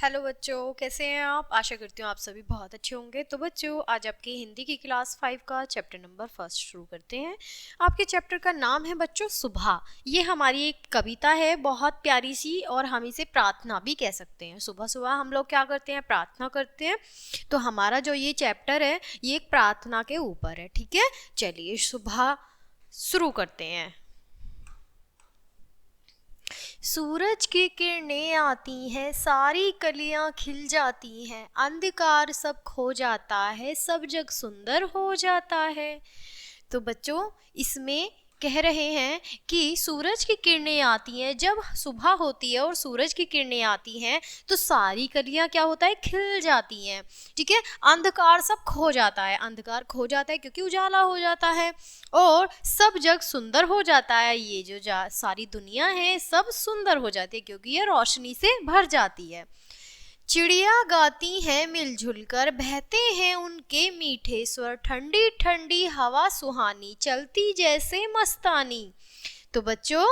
Hello बच्चों, कैसे हैं आप। आशा करती हूँ आप सभी बहुत अच्छे होंगे। तो बच्चों, आज आपकी हिंदी की क्लास 5 का चैप्टर नंबर 1 शुरू करते हैं। आपके चैप्टर का नाम है बच्चों सुबह। ये हमारी एक कविता है, बहुत प्यारी सी, और हम इसे प्रार्थना भी कह सकते हैं। सुबह सुबह हम लोग क्या करते हैं, प्रार्थना करते हैं। तो हमारा जो ये चैप्टर है ये एक प्रार्थना के ऊपर है। ठीक है, चलिए सुबह शुरू करते हैं। सूरज की किरणें आती हैं, सारी कलियां खिल जाती हैं, अंधकार सब खो जाता है, सब जग सुंदर हो जाता है। तो बच्चों, इसमें कह रहे हैं कि सूरज की किरणें आती हैं, जब सुबह होती है और सूरज की किरणें आती हैं तो सारी कलियां क्या होता है, खिल जाती हैं। ठीक है, अंधकार सब खो जाता है, अंधकार खो जाता है क्योंकि उजाला हो जाता है, और सब जग सुंदर हो जाता है। ये जो सारी दुनिया है सब सुंदर हो जाती है क्योंकि ये रोशनी से भर जाती है। चिड़िया गाती हैं मिलजुल कर, बहते हैं उनके मीठे स्वर, ठंडी ठंडी हवा सुहानी, चलती जैसे मस्तानी। तो बच्चों,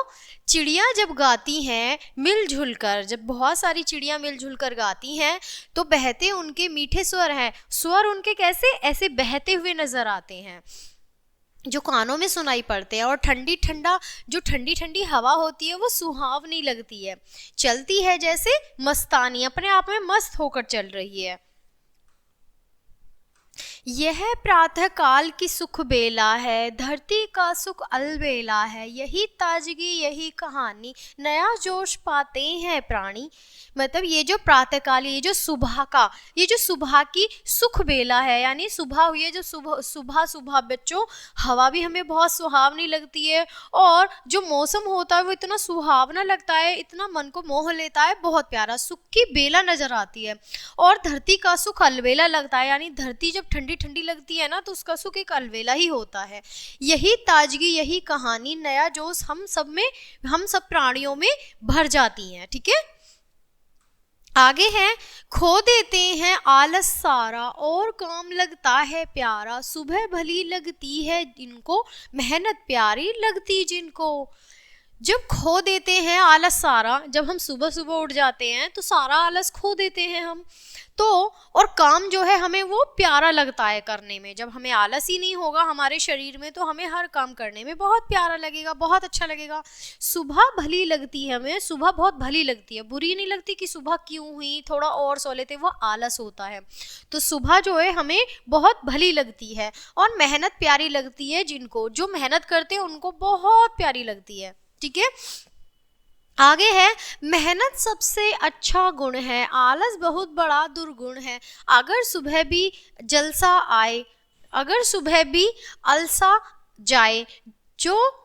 चिड़िया जब गाती हैं मिलजुल कर, जब बहुत सारी चिड़िया मिलजुल कर गाती हैं तो बहते उनके मीठे स्वर हैं। स्वर उनके कैसे, ऐसे बहते हुए नजर आते हैं जो कानों में सुनाई पड़ते हैं, और जो ठंडी ठंडी हवा होती है वो सुहावनी लगती है। चलती है जैसे मस्तानी, अपने आप में मस्त होकर चल रही है। यह प्रातः काल की सुख बेला है, धरती का सुख अलबेला है, यही ताजगी यही कहानी, नया जोश पाते हैं प्राणी। मतलब ये जो प्रातः काल, ये जो सुबह की सुख बेला है, यानी सुबह हुई है, जो सुबह सुबह बच्चों हवा भी हमें बहुत सुहावनी लगती है, और जो मौसम होता है वो इतना सुहावना लगता है, इतना मन को मोह लेता है, बहुत प्यारा सुख की बेला नजर आती है। और धरती का सुख अलबेला लगता है, यानी धरती जब ठंडी ठंडी लगती है ना तो उसका सुख एक अलबेला ही होता है। यही ताजगी यही कहानी, नया जोश हम सब प्राणियों में भर जाती है। ठीक है, आगे है, खो देते हैं आलस सारा, और काम लगता है प्यारा, सुबह भली लगती है जिनको, मेहनत प्यारी लगती जिनको। जब खो देते हैं आलस सारा, जब हम सुबह सुबह उठ जाते हैं तो सारा आलस खो देते हैं हम तो, और काम जो है हमें वो प्यारा लगता है करने में। जब हमें आलस ही नहीं होगा हमारे शरीर में तो हमें हर काम करने में बहुत प्यारा लगेगा, बहुत अच्छा लगेगा। सुबह भली लगती है, हमें सुबह बहुत भली लगती है, बुरी नहीं लगती कि सुबह क्यों हुई, थोड़ा और सो लेते, वो आलस होता है। तो सुबह जो है हमें बहुत भली लगती है, और मेहनत प्यारी लगती है जिनको, जो मेहनत करते हैं उनको बहुत प्यारी लगती है। ठीक है, आगे है, मेहनत सबसे अच्छा गुण है, आलस बहुत बड़ा दुर्गुण है, अगर सुबह भी जलसा आए, अगर सुबह भी अलसा जाए, जो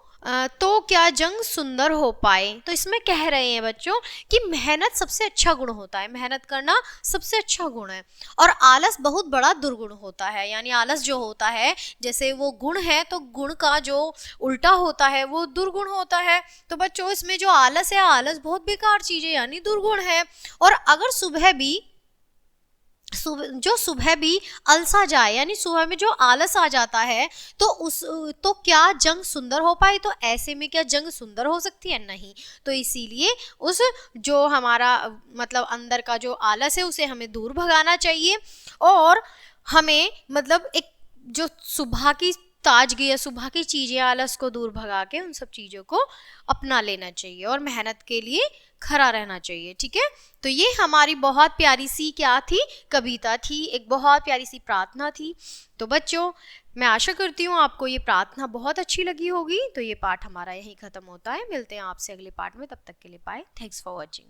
तो क्या जंग सुंदर हो पाए। तो इसमें कह रहे हैं बच्चों कि मेहनत सबसे अच्छा गुण होता है, मेहनत करना सबसे अच्छा गुण है, और आलस बहुत बड़ा दुर्गुण होता है। यानी आलस जो होता है, जैसे वो गुण है तो गुण का जो उल्टा होता है वो दुर्गुण होता है। तो बच्चों, इसमें जो आलस है, आलस बहुत बेकार चीज है, यानी दुर्गुण है। और अगर सुबह भी अलसा जाए, यानी सुबह में जो आलस आ जाता है तो क्या जंग सुंदर हो पाए। तो ऐसे में क्या जंग सुंदर हो सकती है, नहीं। तो इसीलिए उस जो हमारा मतलब अंदर का जो आलस है उसे हमें दूर भगाना चाहिए, और हमें मतलब एक जो सुबह की ताजगी है, सुबह की चीजें, आलस को दूर भगा के उन सब चीजों को अपना लेना चाहिए और मेहनत के लिए खड़ा रहना चाहिए। ठीक है, तो ये हमारी बहुत प्यारी सी क्या थी, कविता थी, एक बहुत प्यारी सी प्रार्थना थी। तो बच्चों, मैं आशा करती हूँ आपको ये प्रार्थना बहुत अच्छी लगी होगी। तो ये पाठ हमारा यहीं खत्म होता है, मिलते हैं आपसे अगले पाठ में, तब तक के लिए बाय, थैंक्स फॉर वॉचिंग।